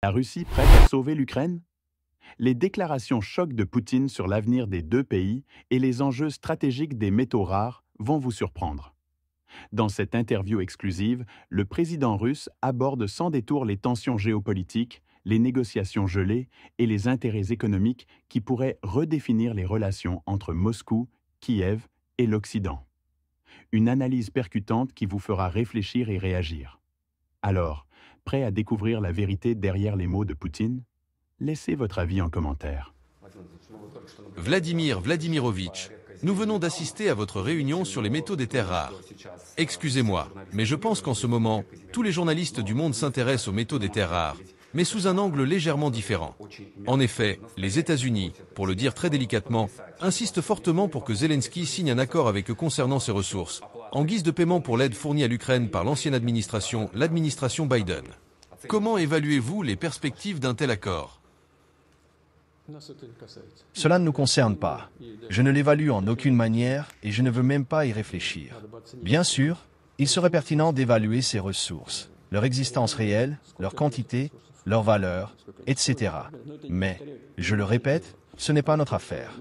La Russie prête à sauver l'Ukraine? Les déclarations choc de Poutine sur l'avenir des deux pays et les enjeux stratégiques des métaux rares vont vous surprendre. Dans cette interview exclusive, le président russe aborde sans détour les tensions géopolitiques, les négociations gelées et les intérêts économiques qui pourraient redéfinir les relations entre Moscou, Kiev et l'Occident. Une analyse percutante qui vous fera réfléchir et réagir. Alors, prêt à découvrir la vérité derrière les mots de Poutine? Laissez votre avis en commentaire. Vladimir Vladimirovitch, nous venons d'assister à votre réunion sur les métaux des terres rares. Excusez-moi, mais je pense qu'en ce moment, tous les journalistes du monde s'intéressent aux métaux des terres rares, mais sous un angle légèrement différent. En effet, les États-Unis, pour le dire très délicatement, insistent fortement pour que Zelensky signe un accord avec eux concernant ces ressources, en guise de paiement pour l'aide fournie à l'Ukraine par l'ancienne administration, l'administration Biden. Comment évaluez-vous les perspectives d'un tel accord ? Cela ne nous concerne pas. Je ne l'évalue en aucune manière et je ne veux même pas y réfléchir. Bien sûr, il serait pertinent d'évaluer ces ressources, leur existence réelle, leur quantité, leur valeur, etc. Mais, je le répète, ce n'est pas notre affaire.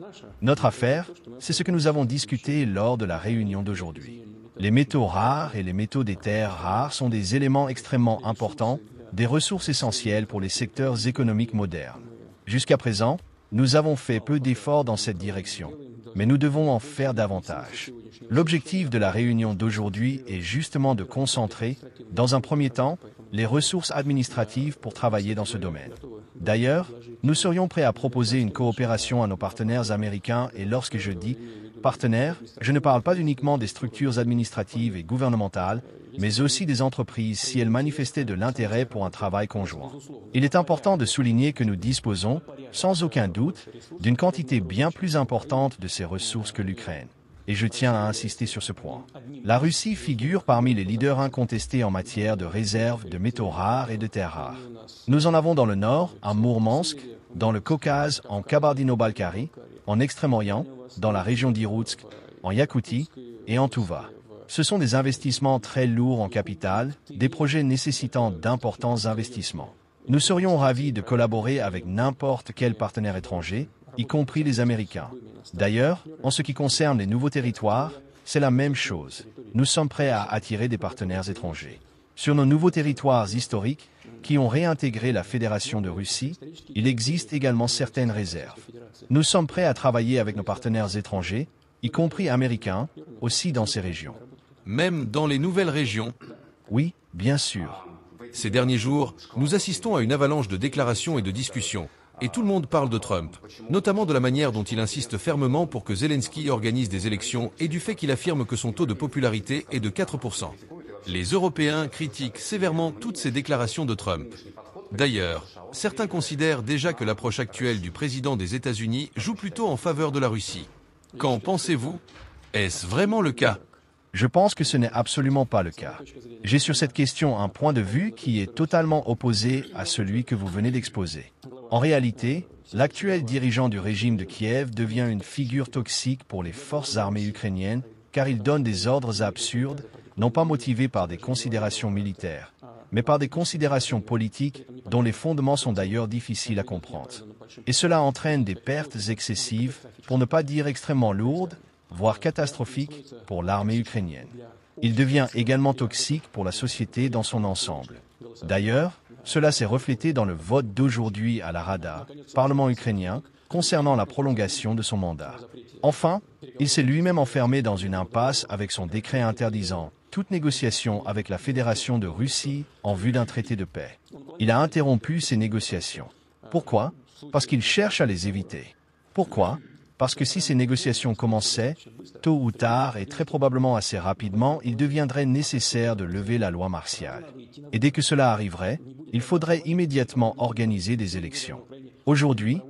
Notre affaire, c'est ce que nous avons discuté lors de la réunion d'aujourd'hui. Les métaux rares et les métaux des terres rares sont des éléments extrêmement importants, des ressources essentielles pour les secteurs économiques modernes. Jusqu'à présent, nous avons fait peu d'efforts dans cette direction, mais nous devons en faire davantage. L'objectif de la réunion d'aujourd'hui est justement de concentrer, dans un premier temps, les ressources administratives pour travailler dans ce domaine. D'ailleurs, nous serions prêts à proposer une coopération à nos partenaires américains et lorsque je dis partenaires, je ne parle pas uniquement des structures administratives et gouvernementales, mais aussi des entreprises si elles manifestaient de l'intérêt pour un travail conjoint. Il est important de souligner que nous disposons, sans aucun doute, d'une quantité bien plus importante de ces ressources que l'Ukraine. Et je tiens à insister sur ce point. La Russie figure parmi les leaders incontestés en matière de réserves de métaux rares et de terres rares. Nous en avons dans le nord, à Mourmansk, dans le Caucase, en Kabardino-Balkarie, en Extrême-Orient, dans la région d'Irkoutsk, en Yakoutie et en Touva. Ce sont des investissements très lourds en capital, des projets nécessitant d'importants investissements. Nous serions ravis de collaborer avec n'importe quel partenaire étranger, y compris les Américains. D'ailleurs, en ce qui concerne les nouveaux territoires, c'est la même chose. Nous sommes prêts à attirer des partenaires étrangers. Sur nos nouveaux territoires historiques, qui ont réintégré la Fédération de Russie, il existe également certaines réserves. Nous sommes prêts à travailler avec nos partenaires étrangers, y compris américains, aussi dans ces régions. Même dans les nouvelles régions? Oui, bien sûr. Ces derniers jours, nous assistons à une avalanche de déclarations et de discussions. Et tout le monde parle de Trump, notamment de la manière dont il insiste fermement pour que Zelensky organise des élections et du fait qu'il affirme que son taux de popularité est de 4%. Les Européens critiquent sévèrement toutes ces déclarations de Trump. D'ailleurs, certains considèrent déjà que l'approche actuelle du président des États-Unis joue plutôt en faveur de la Russie. Qu'en pensez-vous? Est-ce vraiment le cas? Je pense que ce n'est absolument pas le cas. J'ai sur cette question un point de vue qui est totalement opposé à celui que vous venez d'exposer. En réalité, l'actuel dirigeant du régime de Kiev devient une figure toxique pour les forces armées ukrainiennes car il donne des ordres absurdes, non pas motivés par des considérations militaires, mais par des considérations politiques dont les fondements sont d'ailleurs difficiles à comprendre. Et cela entraîne des pertes excessives, pour ne pas dire extrêmement lourdes, voire catastrophiques pour l'armée ukrainienne. Il devient également toxique pour la société dans son ensemble. D'ailleurs, cela s'est reflété dans le vote d'aujourd'hui à la Rada, Parlement ukrainien, concernant la prolongation de son mandat. Enfin, il s'est lui-même enfermé dans une impasse avec son décret interdisant toute négociation avec la Fédération de Russie en vue d'un traité de paix. Il a interrompu ces négociations. Pourquoi? Parce qu'il cherche à les éviter. Pourquoi? Parce que si ces négociations commençaient, tôt ou tard et très probablement assez rapidement, il deviendrait nécessaire de lever la loi martiale. Et dès que cela arriverait, il faudrait immédiatement organiser des élections. Aujourd'hui,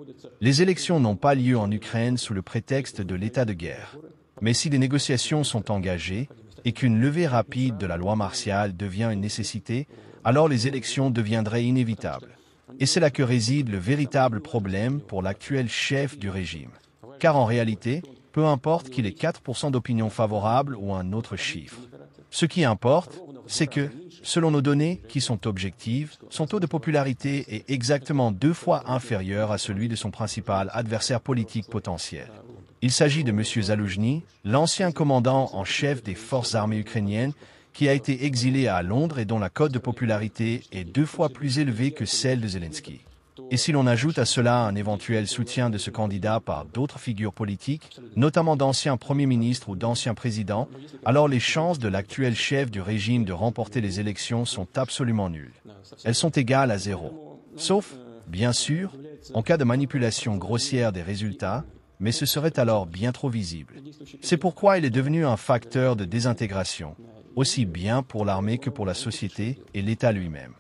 les élections n'ont pas lieu en Ukraine sous le prétexte de l'état de guerre. Mais si les négociations sont engagées et qu'une levée rapide de la loi martiale devient une nécessité, alors les élections deviendraient inévitables. Et c'est là que réside le véritable problème pour l'actuel chef du régime. Car en réalité, peu importe qu'il ait 4% d'opinion favorable ou un autre chiffre. Ce qui importe, c'est que, selon nos données, qui sont objectives, son taux de popularité est exactement 2 fois inférieur à celui de son principal adversaire politique potentiel. Il s'agit de M. Zaloujny, l'ancien commandant en chef des forces armées ukrainiennes, qui a été exilé à Londres et dont la cote de popularité est 2 fois plus élevée que celle de Zelensky. Et si l'on ajoute à cela un éventuel soutien de ce candidat par d'autres figures politiques, notamment d'anciens premiers ministres ou d'anciens présidents, alors les chances de l'actuel chef du régime de remporter les élections sont absolument nulles. Elles sont égales à 0. Sauf, bien sûr, en cas de manipulation grossière des résultats, mais ce serait alors bien trop visible. C'est pourquoi il est devenu un facteur de désintégration, aussi bien pour l'armée que pour la société et l'État lui-même.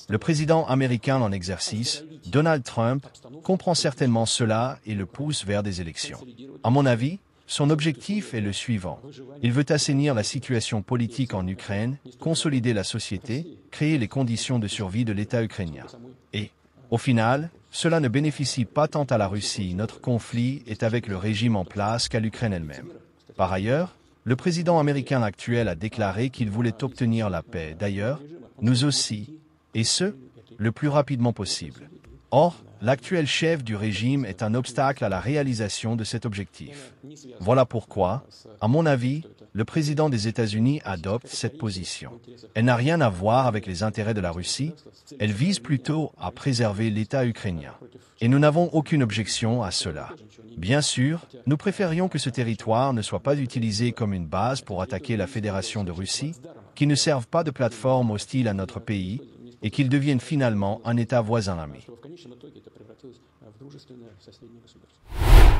Le président américain en exercice, Donald Trump, comprend certainement cela et le pousse vers des élections. À mon avis, son objectif est le suivant. Il veut assainir la situation politique en Ukraine, consolider la société, créer les conditions de survie de l'État ukrainien. Et, au final, cela ne bénéficie pas tant à la Russie. Notre conflit est avec le régime en place qu'à l'Ukraine elle-même. Par ailleurs, le président américain actuel a déclaré qu'il voulait obtenir la paix. D'ailleurs, nous aussi, et ce, le plus rapidement possible. Or, l'actuel chef du régime est un obstacle à la réalisation de cet objectif. Voilà pourquoi, à mon avis, le président des États-Unis adopte cette position. Elle n'a rien à voir avec les intérêts de la Russie, elle vise plutôt à préserver l'État ukrainien. Et nous n'avons aucune objection à cela. Bien sûr, nous préférions que ce territoire ne soit pas utilisé comme une base pour attaquer la Fédération de Russie, qu'il ne serve pas de plateforme hostile à notre pays, et qu'il devienne finalement un État voisin ami.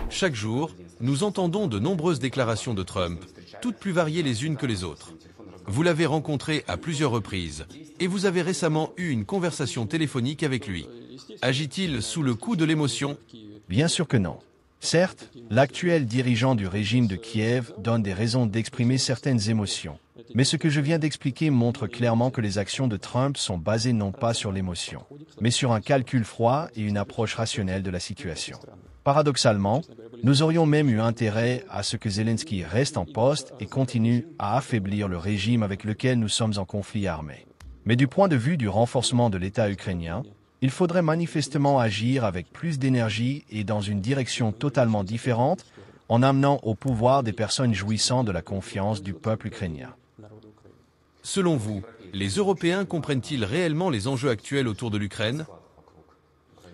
Chaque jour, nous entendons de nombreuses déclarations de Trump, toutes plus variées les unes que les autres. Vous l'avez rencontré à plusieurs reprises, et vous avez récemment eu une conversation téléphonique avec lui. Agit-il sous le coup de l'émotion? Bien sûr que non. Certes, l'actuel dirigeant du régime de Kiev donne des raisons d'exprimer certaines émotions. Mais ce que je viens d'expliquer montre clairement que les actions de Trump sont basées non pas sur l'émotion, mais sur un calcul froid et une approche rationnelle de la situation. Paradoxalement, nous aurions même eu intérêt à ce que Zelensky reste en poste et continue à affaiblir le régime avec lequel nous sommes en conflit armé. Mais du point de vue du renforcement de l'État ukrainien, il faudrait manifestement agir avec plus d'énergie et dans une direction totalement différente, en amenant au pouvoir des personnes jouissant de la confiance du peuple ukrainien. Selon vous, les Européens comprennent-ils réellement les enjeux actuels autour de l'Ukraine?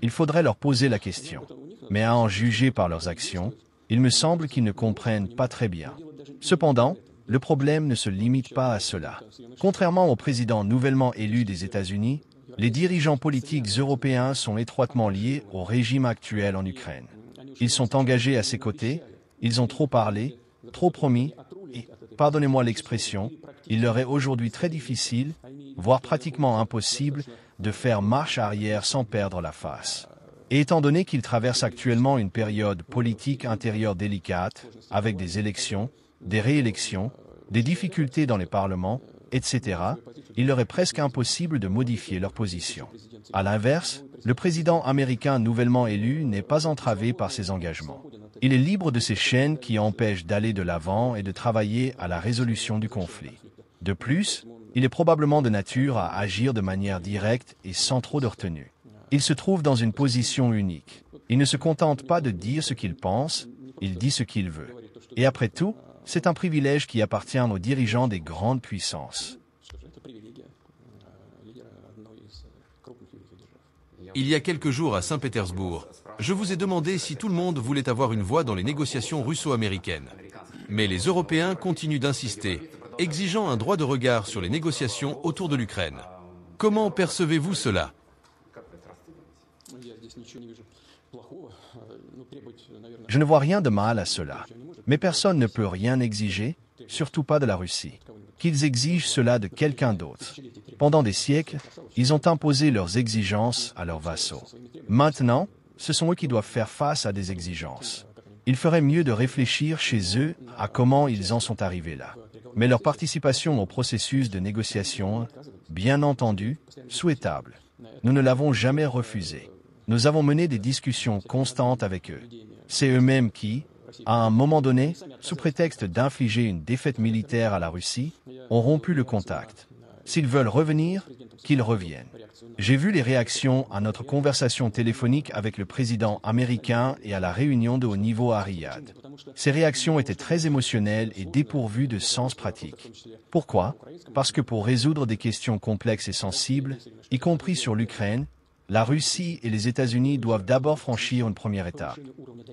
Il faudrait leur poser la question. Mais à en juger par leurs actions, il me semble qu'ils ne comprennent pas très bien. Cependant, le problème ne se limite pas à cela. Contrairement au président nouvellement élu des États-Unis, les dirigeants politiques européens sont étroitement liés au régime actuel en Ukraine. Ils sont engagés à ses côtés, ils ont trop parlé, trop promis, et, pardonnez-moi l'expression, il leur est aujourd'hui très difficile, voire pratiquement impossible, de faire marche arrière sans perdre la face. Et étant donné qu'ils traversent actuellement une période politique intérieure délicate, avec des élections, des réélections, des difficultés dans les parlements, etc., il leur est presque impossible de modifier leur position. À l'inverse, le président américain nouvellement élu n'est pas entravé par ses engagements. Il est libre de ces chaînes qui empêchent d'aller de l'avant et de travailler à la résolution du conflit. De plus, il est probablement de nature à agir de manière directe et sans trop de retenue. Il se trouve dans une position unique. Il ne se contente pas de dire ce qu'il pense, il dit ce qu'il veut. Et après tout, c'est un privilège qui appartient aux dirigeants des grandes puissances. Il y a quelques jours à Saint-Pétersbourg, je vous ai demandé si tout le monde voulait avoir une voix dans les négociations russo-américaines. Mais les Européens continuent d'insister, exigeant un droit de regard sur les négociations autour de l'Ukraine. Comment percevez-vous cela? Je ne vois rien de mal à cela. Mais personne ne peut rien exiger, surtout pas de la Russie. Qu'ils exigent cela de quelqu'un d'autre. Pendant des siècles, ils ont imposé leurs exigences à leurs vassaux. Maintenant, ce sont eux qui doivent faire face à des exigences. Il ferait mieux de réfléchir chez eux à comment ils en sont arrivés là. Mais leur participation au processus de négociation, bien entendu, souhaitable. Nous ne l'avons jamais refusé. Nous avons mené des discussions constantes avec eux. C'est eux-mêmes qui, à un moment donné, sous prétexte d'infliger une défaite militaire à la Russie, ont rompu le contact. S'ils veulent revenir, qu'ils reviennent. J'ai vu les réactions à notre conversation téléphonique avec le président américain et à la réunion de haut niveau à Riyad. Ces réactions étaient très émotionnelles et dépourvues de sens pratique. Pourquoi? Parce que pour résoudre des questions complexes et sensibles, y compris sur l'Ukraine, la Russie et les États-Unis doivent d'abord franchir une première étape.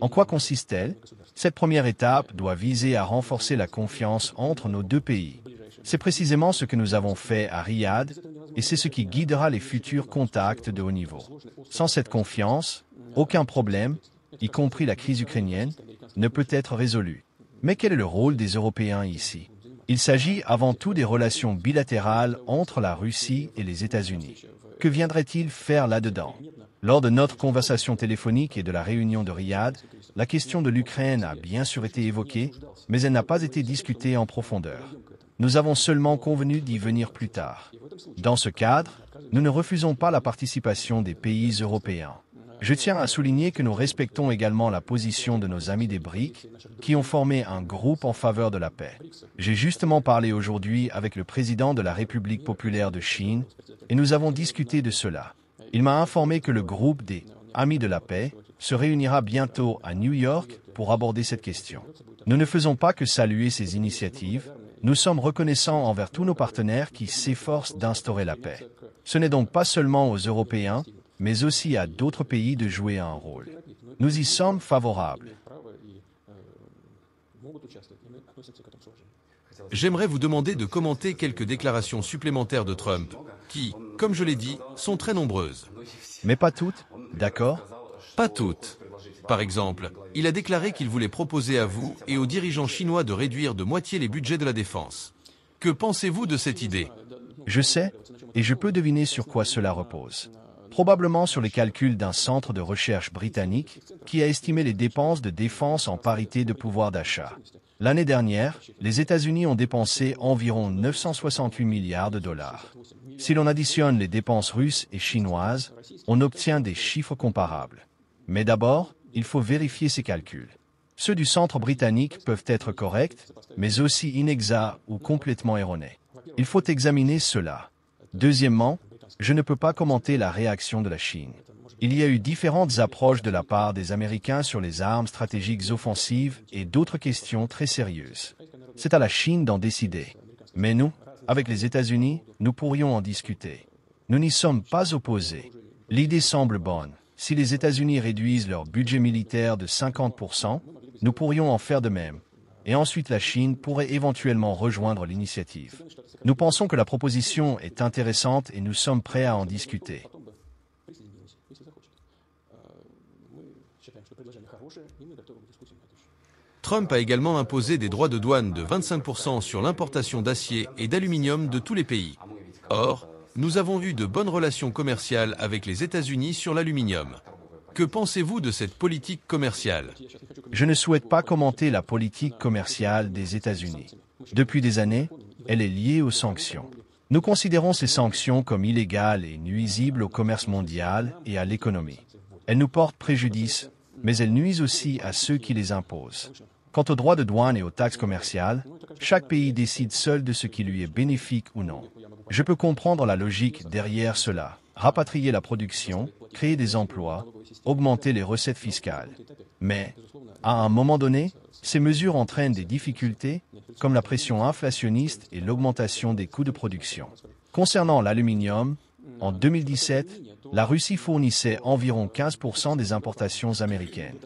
En quoi consiste-t-elle? Cette première étape doit viser à renforcer la confiance entre nos deux pays. C'est précisément ce que nous avons fait à Riyad et c'est ce qui guidera les futurs contacts de haut niveau. Sans cette confiance, aucun problème, y compris la crise ukrainienne, ne peut être résolu. Mais quel est le rôle des Européens ici? Il s'agit avant tout des relations bilatérales entre la Russie et les États-Unis. Que viendrait-il faire là-dedans? Lors de notre conversation téléphonique et de la réunion de Riyad, la question de l'Ukraine a bien sûr été évoquée, mais elle n'a pas été discutée en profondeur. Nous avons seulement convenu d'y venir plus tard. Dans ce cadre, nous ne refusons pas la participation des pays européens. Je tiens à souligner que nous respectons également la position de nos amis des BRICS, qui ont formé un groupe en faveur de la paix. J'ai justement parlé aujourd'hui avec le président de la République populaire de Chine, et nous avons discuté de cela. Il m'a informé que le groupe des Amis de la paix se réunira bientôt à New York pour aborder cette question. Nous ne faisons pas que saluer ces initiatives, nous sommes reconnaissants envers tous nos partenaires qui s'efforcent d'instaurer la paix. Ce n'est donc pas seulement aux Européens, mais aussi à d'autres pays de jouer un rôle. Nous y sommes favorables. J'aimerais vous demander de commenter quelques déclarations supplémentaires de Trump, qui, comme je l'ai dit, sont très nombreuses. Mais pas toutes, d'accord? Pas toutes. Par exemple, il a déclaré qu'il voulait proposer à vous et aux dirigeants chinois de réduire de moitié les budgets de la défense. Que pensez-vous de cette idée? Je sais, et je peux deviner sur quoi cela repose. Probablement sur les calculs d'un centre de recherche britannique qui a estimé les dépenses de défense en parité de pouvoir d'achat. L'année dernière, les États-Unis ont dépensé environ 968 milliards de dollars. Si l'on additionne les dépenses russes et chinoises, on obtient des chiffres comparables. Mais d'abord, il faut vérifier ces calculs. Ceux du centre britannique peuvent être corrects, mais aussi inexacts ou complètement erronés. Il faut examiner cela. Deuxièmement, je ne peux pas commenter la réaction de la Chine. Il y a eu différentes approches de la part des Américains sur les armes stratégiques offensives et d'autres questions très sérieuses. C'est à la Chine d'en décider. Mais nous, avec les États-Unis, nous pourrions en discuter. Nous n'y sommes pas opposés. L'idée semble bonne. Si les États-Unis réduisent leur budget militaire de 50%, nous pourrions en faire de même. Et ensuite la Chine pourrait éventuellement rejoindre l'initiative. Nous pensons que la proposition est intéressante et nous sommes prêts à en discuter. Trump a également imposé des droits de douane de 25% sur l'importation d'acier et d'aluminium de tous les pays. Or, nous avons eu de bonnes relations commerciales avec les États-Unis sur l'aluminium. Que pensez-vous de cette politique commerciale? Je ne souhaite pas commenter la politique commerciale des États-Unis. Depuis des années, elle est liée aux sanctions. Nous considérons ces sanctions comme illégales et nuisibles au commerce mondial et à l'économie. Elles nous portent préjudice, mais elles nuisent aussi à ceux qui les imposent. Quant aux droits de douane et aux taxes commerciales, chaque pays décide seul de ce qui lui est bénéfique ou non. Je peux comprendre la logique derrière cela. Rapatrier la production, créer des emplois, augmenter les recettes fiscales. Mais, à un moment donné, ces mesures entraînent des difficultés, comme la pression inflationniste et l'augmentation des coûts de production. Concernant l'aluminium, en 2017, la Russie fournissait environ 15% des importations américaines.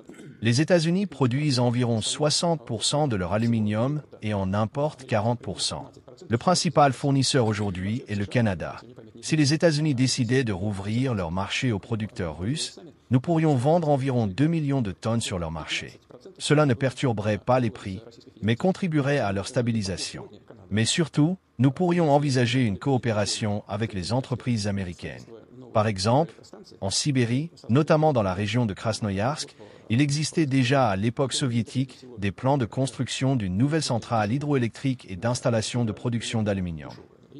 Les États-Unis produisent environ 60% de leur aluminium et en importent 40%. Le principal fournisseur aujourd'hui est le Canada. Si les États-Unis décidaient de rouvrir leur marché aux producteurs russes, nous pourrions vendre environ 2 millions de tonnes sur leur marché. Cela ne perturberait pas les prix, mais contribuerait à leur stabilisation. Mais surtout, nous pourrions envisager une coopération avec les entreprises américaines. Par exemple, en Sibérie, notamment dans la région de Krasnoïarsk, il existait déjà à l'époque soviétique des plans de construction d'une nouvelle centrale hydroélectrique et d'installation de production d'aluminium.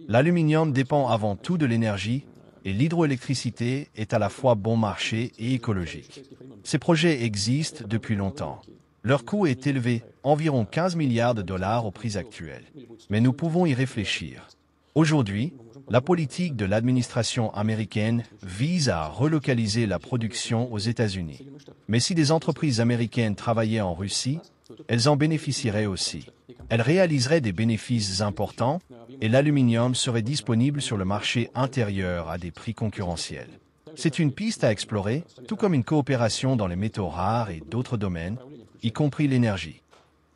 L'aluminium dépend avant tout de l'énergie et l'hydroélectricité est à la fois bon marché et écologique. Ces projets existent depuis longtemps. Leur coût est élevé, environ 15 milliards de dollars au prix actuel. Mais nous pouvons y réfléchir. Aujourd'hui, La politique de l'administration américaine vise à relocaliser la production aux États-Unis. Mais si des entreprises américaines travaillaient en Russie, elles en bénéficieraient aussi. Elles réaliseraient des bénéfices importants et l'aluminium serait disponible sur le marché intérieur à des prix concurrentiels. C'est une piste à explorer, tout comme une coopération dans les métaux rares et d'autres domaines, y compris l'énergie.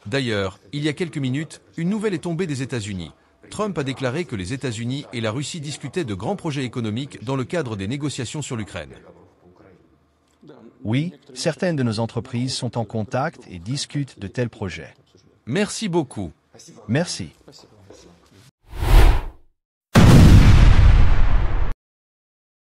D'ailleurs, il y a quelques minutes, une nouvelle est tombée des États-Unis. Trump a déclaré que les États-Unis et la Russie discutaient de grands projets économiques dans le cadre des négociations sur l'Ukraine. Oui, certaines de nos entreprises sont en contact et discutent de tels projets. Merci beaucoup. Merci.